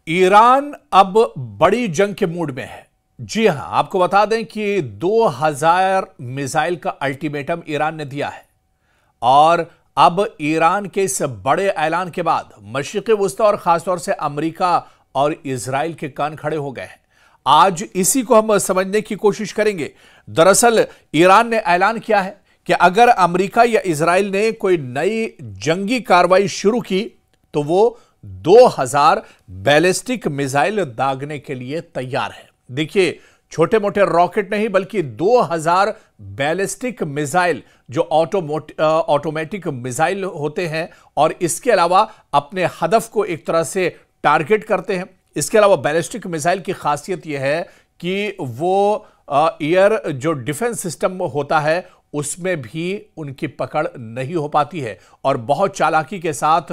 Iran अब बड़ी जंग के मूड में है। जी हां, आपको बता दें कि 2000 मिसाइल का अल्टीमेटम ईरान ने दिया है और अब ईरान के इस बड़े ऐलान के बाद मशरिक़ वुस्ता और खासतौर से अमेरिका और इजराइल के कान खड़े हो गए हैं। आज इसी को हम समझने की कोशिश करेंगे। दरअसल ईरान ने ऐलान किया है कि अगर अमेरिका या इजराइल ने कोई नई जंगी कार्रवाई शुरू की तो वो 2000 बैलिस्टिक मिसाइल दागने के लिए तैयार है। देखिए, छोटे मोटे रॉकेट नहीं बल्कि 2000 बैलिस्टिक मिसाइल जो ऑटोमेटिक मिसाइल होते हैं और इसके अलावा अपने हदफ को एक तरह से टारगेट करते हैं। इसके अलावा बैलिस्टिक मिसाइल की खासियत यह है कि वो एयर जो डिफेंस सिस्टम होता है उसमें भी उनकी पकड़ नहीं हो पाती है और बहुत चालाकी के साथ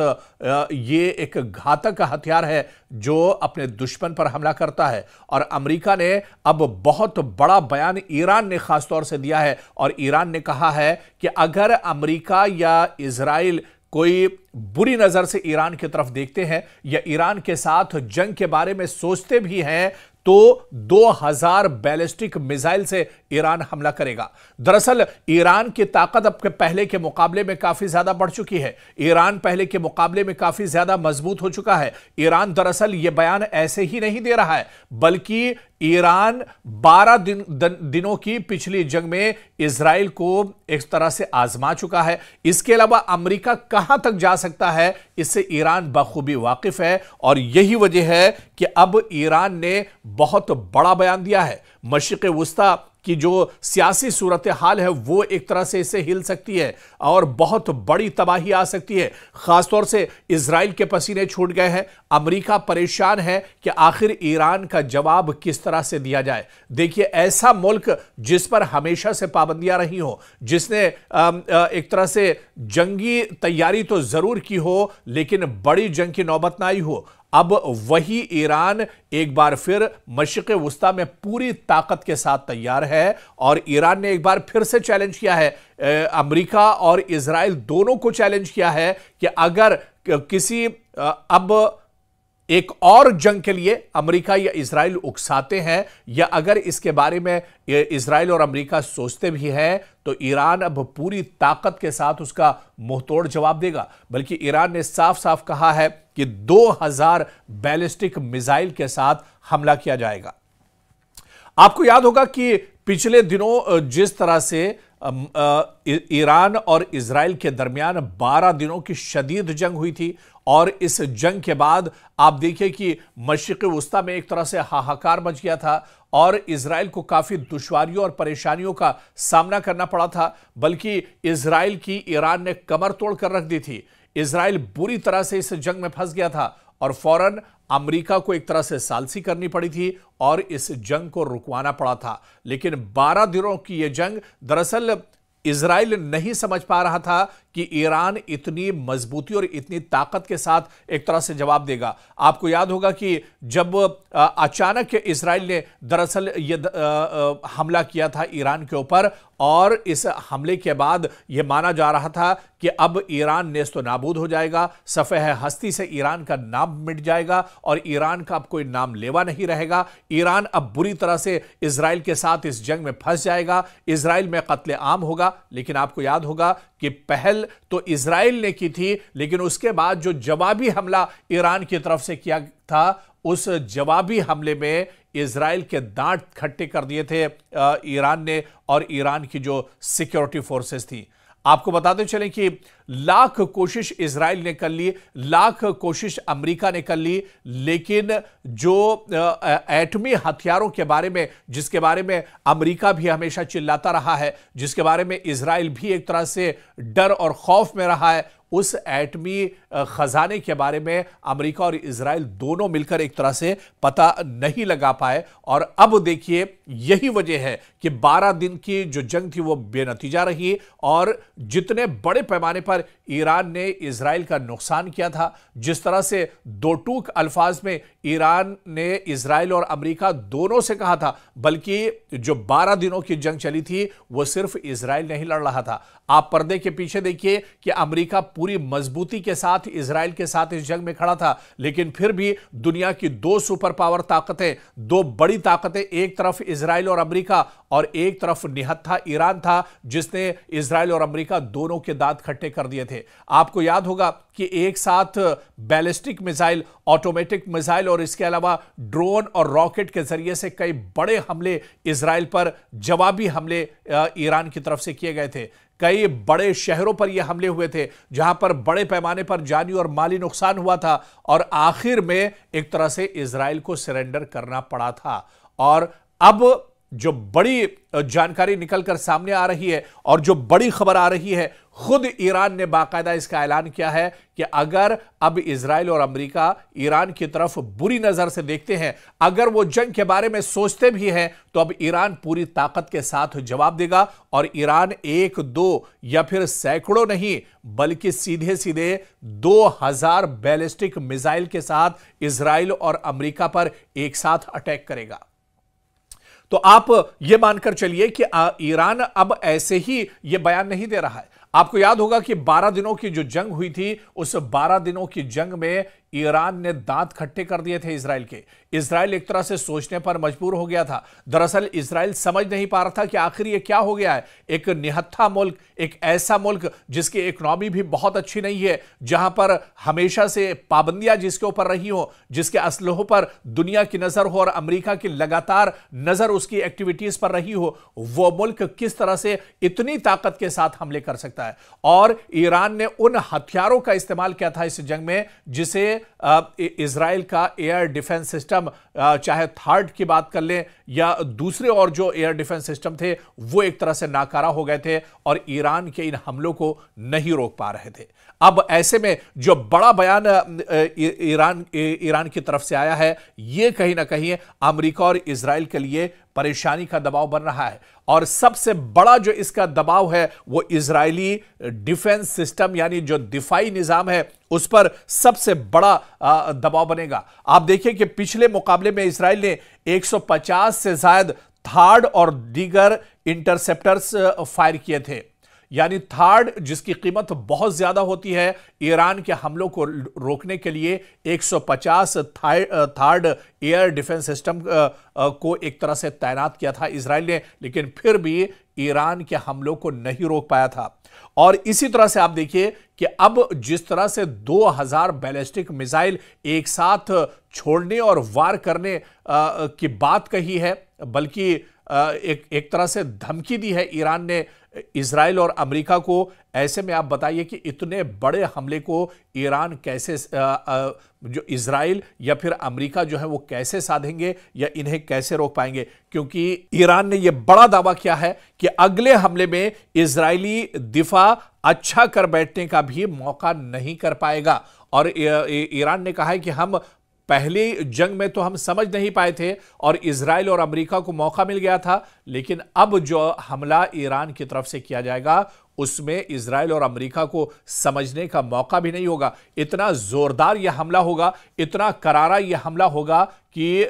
ये एक घातक हथियार है जो अपने दुश्मन पर हमला करता है। और अमेरिका ने अब बहुत बड़ा बयान ईरान ने खासतौर से दिया है और ईरान ने कहा है कि अगर अमेरिका या इजराइल कोई बुरी नजर से ईरान की तरफ देखते हैं या ईरान के साथ जंग के बारे में सोचते भी हैं तो 2000 बैलिस्टिक मिसाइल से ईरान हमला करेगा। दरअसल ईरान की ताकत अब के पहले के मुकाबले में काफी ज्यादा बढ़ चुकी है। ईरान पहले के मुकाबले में काफी ज्यादा मजबूत हो चुका है। ईरान दरअसल यह बयान ऐसे ही नहीं दे रहा है बल्कि ईरान 12 दिनों की पिछली जंग में इजराइल को एक तरह से आजमा चुका है। इसके अलावा अमेरिका कहां तक जा सकता है इससे ईरान बखूबी वाकिफ है और यही वजह है कि अब ईरान ने बहुत बड़ा बयान दिया है। मशरिक़ वुस्ता की जो सियासी सूरत हाल है वो एक तरह से इससे हिल सकती है और बहुत बड़ी तबाही आ सकती है। खासतौर से इजराइल के पसीने छूट गए हैं। अमेरिका परेशान है कि आखिर ईरान का जवाब किस तरह से दिया जाए। देखिए, ऐसा मुल्क जिस पर हमेशा से पाबंदियां रही हो, जिसने एक तरह से जंगी तैयारी तो जरूर की हो लेकिन बड़ी जंग की नौबत ना आई हो, अब वही ईरान एक बार फिर मशरिक़ वुस्ता में पूरी ताकत के साथ तैयार है और ईरान ने एक बार फिर से चैलेंज किया है। अमेरिका और इजराइल दोनों को चैलेंज किया है कि अगर किसी अब एक और जंग के लिए अमेरिका या इजराइल उकसाते हैं या अगर इसके बारे में इजराइल और अमेरिका सोचते भी हैं तो ईरान अब पूरी ताकत के साथ उसका मुंहतोड़ जवाब देगा। बल्कि ईरान ने साफ साफ कहा है कि 2000 बैलिस्टिक मिसाइल के साथ हमला किया जाएगा। आपको याद होगा कि पिछले दिनों जिस तरह से ईरान और इजराइल के दरमियान 12 दिनों की शदीद जंग हुई थी और इस जंग के बाद आप देखिए कि मशरिक़ वुस्ता में एक तरह से हाहाकार मच गया था और इजराइल को काफी दुश्वारियों और परेशानियों का सामना करना पड़ा था। बल्कि इजराइल की ईरान ने कमर तोड़ कर रख दी थी। इजराइल बुरी तरह से इस जंग में फंस गया था और फौरन अमेरिका को एक तरह से सालसी करनी पड़ी थी और इस जंग को रुकवाना पड़ा था। लेकिन 12 दिनों की यह जंग दरअसल इजराइल नहीं समझ पा रहा था कि ईरान इतनी मजबूती और इतनी ताकत के साथ एक तरह से जवाब देगा। आपको याद होगा कि जब अचानक इजराइल ने दरअसल यह हमला किया था ईरान के ऊपर और इस हमले के बाद यह माना जा रहा था कि अब ईरान नेस्तो नाबूद हो जाएगा, सफ़ेह हस्ती से ईरान का नाम मिट जाएगा और ईरान का अब कोई नाम लेवा नहीं रहेगा। ईरान अब बुरी तरह से इजराइल के साथ इस जंग में फंस जाएगा, इजराइल में कत्ले आम होगा। लेकिन आपको याद होगा कि पहल तो इजराइल ने की थी लेकिन उसके बाद जो जवाबी हमला ईरान की तरफ से किया था उस जवाबी हमले में इजराइल के दांत खट्टे कर दिए थे ईरान ने और ईरान की जो सिक्योरिटी फोर्सेस थी। आपको बताते चलें कि लाख कोशिश इजराइल ने कर ली, लाख कोशिश अमेरिका ने कर ली, लेकिन जो एटमी हथियारों के बारे में जिसके बारे में अमेरिका भी हमेशा चिल्लाता रहा है, जिसके बारे में इजराइल भी एक तरह से डर और खौफ में रहा है, उस एटमी खजाने के बारे में अमेरिका और इजराइल दोनों मिलकर एक तरह से पता नहीं लगा पाए। और अब देखिए, यही वजह है कि 12 दिन की जो जंग थी वो बेनतीजा रही और जितने बड़े पैमाने पर ईरान ने इजराइल का नुकसान किया था, जिस तरह से दो टूक अल्फाज में ईरान ने इजराइल और अमेरिका दोनों से कहा था, बल्कि जो 12 दिनों की जंग चली थी वो सिर्फ इजराइल नहीं लड़ रहा था। आप पर्दे के पीछे देखिए कि अमेरिका पूरी मजबूती के साथ इजराइल के साथ इस जंग में खड़ा था, लेकिन फिर भी दुनिया की दो सुपर पावर ताकतें, दो बड़ी ताकतें, एक तरफ इजराइल और अमेरिका और एक तरफ निहत्था ईरान था, जिसने इजराइल और अमेरिका दोनों के दांत खट्टे कर दिए थे। आपको याद होगा कि एक साथ बैलिस्टिक मिसाइल, ऑटोमेटिक मिसाइल और इसके अलावा ड्रोन और रॉकेट के जरिए से कई बड़े हमले इजराइल पर, जवाबी हमले ईरान की तरफ से किए गए थे। कई बड़े शहरों पर यह हमले हुए थे जहां पर बड़े पैमाने पर जानी और माली नुकसान हुआ था और आखिर में एक तरह से इजराइल को सरेंडर करना पड़ा था। और अब जो बड़ी जानकारी निकलकर सामने आ रही है और जो बड़ी खबर आ रही है, खुद ईरान ने बाकायदा इसका ऐलान किया है कि अगर अब इजराइल और अमेरिका ईरान की तरफ बुरी नजर से देखते हैं, अगर वो जंग के बारे में सोचते भी हैं, तो अब ईरान पूरी ताकत के साथ जवाब देगा और ईरान एक दो या फिर सैकड़ों नहीं बल्कि सीधे सीधे 2000 बैलिस्टिक मिसाइल के साथ इजराइल और अमेरिका पर एक साथ अटैक करेगा। तो आप यह मानकर चलिए कि ईरान अब ऐसे ही यह बयान नहीं दे रहा है। आपको याद होगा कि 12 दिनों की जो जंग हुई थी, उस 12 दिनों की जंग में ईरान ने दांत खट्टे कर दिए थे इजराइल के। इजराइल एक तरह से सोचने पर मजबूर हो गया था। दरअसल इजराइल समझ नहीं पा रहा था कि आखिर ये क्या हो गया है। एक निहत्था मुल्क, एक ऐसा मुल्क जिसकी इकोनॉमी भी बहुत अच्छी नहीं है, जहां पर हमेशा से पाबंदियां जिसके ऊपर रही हो, जिसके असलहों पर दुनिया की नजर हो और अमेरिका की लगातार नजर उसकी एक्टिविटीज पर रही हो, वो मुल्क किस तरह से इतनी ताकत के साथ हमले कर सकता है। और ईरान ने उन हथियारों का इस्तेमाल किया था इस जंग में जिसे इजराइल का एयर डिफेंस सिस्टम, चाहे थर्ड की बात कर लें या दूसरे और जो एयर डिफेंस सिस्टम थे, वो एक तरह से नाकारा हो गए थे और ईरान के इन हमलों को नहीं रोक पा रहे थे। अब ऐसे में जो बड़ा बयान ईरान की तरफ से आया है, यह कहीं ना कहीं अमेरिका और इजराइल के लिए परेशानी का दबाव बन रहा है। और सबसे बड़ा जो इसका दबाव है वो इजरायली डिफेंस सिस्टम यानी जो दिफाई निजाम है उस पर सबसे बड़ा दबाव बनेगा। आप देखिए कि पिछले मुकाबले में इजराइल ने 150 से ज्यादा थार्ड और दीगर इंटरसेप्टर्स फायर किए थे। यानी थार्ड जिसकी कीमत बहुत ज्यादा होती है, ईरान के हमलों को रोकने के लिए 150 थार्ड एयर डिफेंस सिस्टम को एक तरह से तैनात किया था इजराइल ने, लेकिन फिर भी ईरान के हमलों को नहीं रोक पाया था। और इसी तरह से आप देखिए कि अब जिस तरह से 2000 बैलिस्टिक मिसाइल एक साथ छोड़ने और वार करने की बात कही है, बल्कि एक तरह से धमकी दी है ईरान ने इजराइल और अमेरिका को। ऐसे में आप बताइए कि इतने बड़े हमले को ईरान कैसे, जो इजराइल या फिर अमेरिका जो है वो कैसे साधेंगे या इन्हें कैसे रोक पाएंगे, क्योंकि ईरान ने यह बड़ा दावा किया है कि अगले हमले में इजरायली दिफा अच्छा कर बैठने का भी मौका नहीं कर पाएगा। और ईरान ने कहा है कि हम पहली जंग में तो हम समझ नहीं पाए थे और इजराइल और अमेरिका को मौका मिल गया था, लेकिन अब जो हमला ईरान की तरफ से किया जाएगा उसमें इजराइल और अमेरिका को समझने का मौका भी नहीं होगा। इतना जोरदार यह हमला होगा, इतना करारा यह हमला होगा कि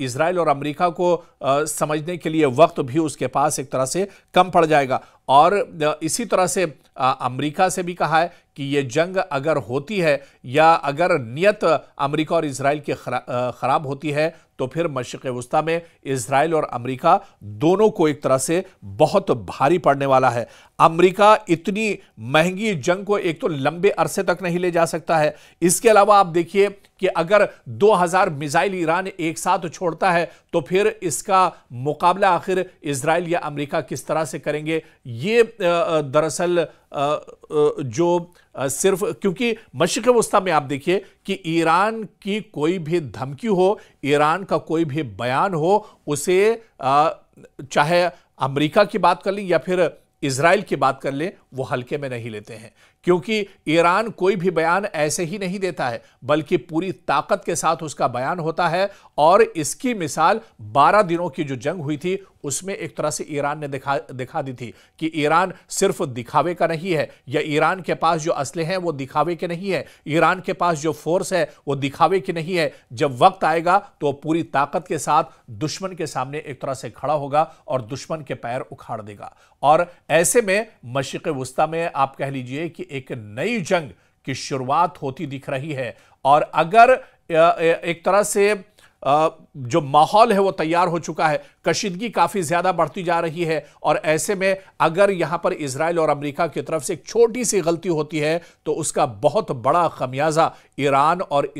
इजराइल और अमेरिका को समझने के लिए वक्त भी उसके पास एक तरह से कम पड़ जाएगा। और इसी तरह से अमेरिका से भी कहा है कि यह जंग अगर होती है या अगर नियत अमेरिका और इजराइल की खराब होती है तो फिर मशरिक़ वुस्ता में इजराइल और अमेरिका दोनों को एक तरह से बहुत भारी पड़ने वाला है। अमेरिका इतनी महंगी जंग को एक तो लंबे अरसे तक नहीं ले जा सकता है। इसके अलावा आप देखिए कि अगर 2000 मिसाइल ईरान एक साथ छोड़ता है तो फिर इसका मुकाबला आखिर इजराइल या अमेरिका किस तरह से करेंगे। ये दरअसल जो सिर्फ क्योंकि मशरिक़ वुस्ता में आप देखिए कि ईरान की कोई भी धमकी हो, ईरान का कोई भी बयान हो, उसे चाहे अमेरिका की बात कर लें या फिर इजराइल की बात कर लें, वो हल्के में नहीं लेते हैं, क्योंकि ईरान कोई भी बयान ऐसे ही नहीं देता है बल्कि पूरी ताकत के साथ उसका बयान होता है। और इसकी मिसाल 12 दिनों की जो जंग हुई थी उसमें एक तरह से ईरान ने दिखा दी थी कि ईरान सिर्फ दिखावे का नहीं है, या ईरान के पास जो असले हैं वो दिखावे के नहीं है, ईरान के पास जो फोर्स है वो दिखावे की नहीं है। जब वक्त आएगा तो पूरी ताकत के साथ दुश्मन के सामने एक तरह से खड़ा होगा और दुश्मन के पैर उखाड़ देगा। और ऐसे में मशरिक़ वुस्ता में आप कह लीजिए कि एक नई जंग की शुरुआत होती दिख रही है। और अगर एक तरह से जो माहौल है वो तैयार हो चुका है, कशीदगी काफी ज्यादा बढ़ती जा रही है, और ऐसे में अगर यहां पर इजराइल और अमेरिका की तरफ से एक छोटी सी गलती होती है तो उसका बहुत बड़ा खमियाजा ईरान और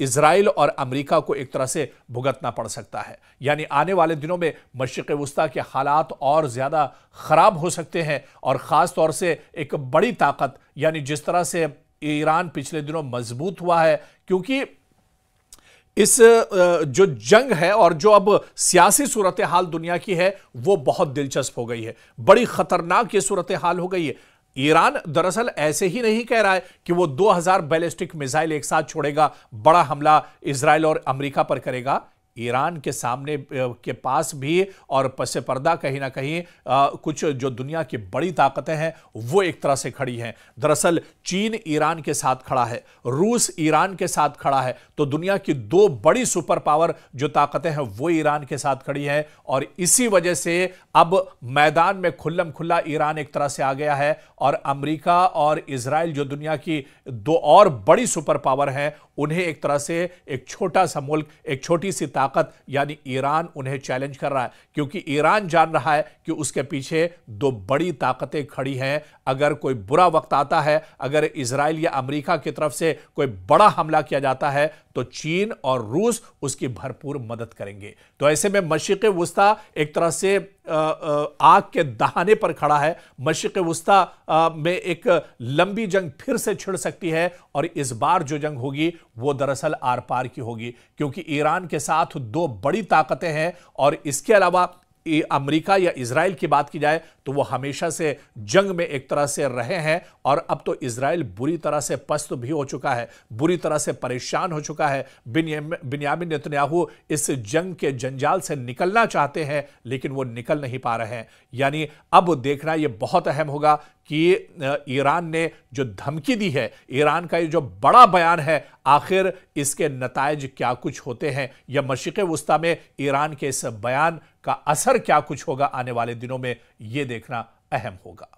इजराइल और अमेरिका को एक तरह से भुगतना पड़ सकता है। यानी आने वाले दिनों में मशरिक़ वुस्ता के हालात और ज्यादा खराब हो सकते हैं, और खास तौर से एक बड़ी ताकत, यानी जिस तरह से ईरान पिछले दिनों मजबूत हुआ है, क्योंकि इस जो जंग है और जो अब सियासी सूरत हाल दुनिया की है वो बहुत दिलचस्प हो गई है, बड़ी खतरनाक ये सूरत हाल हो गई है। ईरान दरअसल ऐसे ही नहीं कह रहा है कि वो 2000 बैलिस्टिक मिसाइल एक साथ छोड़ेगा, बड़ा हमला इजराइल और अमेरिका पर करेगा। ईरान के सामने के पास भी और पसे पर्दा कहीं ना कहीं कुछ जो दुनिया की बड़ी ताकतें हैं वो एक तरह से खड़ी हैं। दरअसल चीन ईरान के साथ खड़ा है, रूस ईरान के साथ खड़ा है, तो दुनिया की दो बड़ी सुपर पावर जो ताकतें हैं वो ईरान के साथ खड़ी हैं। और इसी वजह से अब मैदान में खुल्लम खुल्ला ईरान एक तरह से आ गया है, और अमेरिका और इजराइल जो दुनिया की दो और बड़ी सुपर पावर हैं उन्हें एक तरह से एक छोटा सा मुल्क, एक छोटी सी ताकत यानी ईरान उन्हें चैलेंज कर रहा है, क्योंकि ईरान जान रहा है कि उसके पीछे दो बड़ी ताकतें खड़ी हैं। अगर कोई बुरा वक्त आता है, अगर इजराइल या अमेरिका की तरफ से कोई बड़ा हमला किया जाता है तो चीन और रूस उसकी भरपूर मदद करेंगे। तो ऐसे में मशरिक़ वुस्ता एक तरह से आग के दहाने पर खड़ा है। मशरिक़ वुस्ता में एक लंबी जंग फिर से छिड़ सकती है, और इस बार जो जंग होगी वो दरअसल आर पार की होगी, क्योंकि ईरान के साथ दो बड़ी ताकतें हैं, और इसके अलावा अमेरिका या इजराइल की बात की जाए तो वो हमेशा से जंग में एक तरह से रहे हैं, और अब तो इजराइल बुरी तरह से पस्त भी हो चुका है, बुरी तरह से परेशान हो चुका है। बिन्यामिन नेतन्याहू इस जंग के जंजाल से निकलना चाहते हैं लेकिन वो निकल नहीं पा रहे हैं। यानी अब देखना ये बहुत अहम होगा कि ईरान ने जो धमकी दी है, ईरान का ये जो बड़ा बयान है, आखिर इसके नतायज क्या कुछ होते हैं, या मशरिक़ वुस्ता में ईरान के इस बयान का असर क्या कुछ होगा आने वाले दिनों में, यह देखना अहम होगा।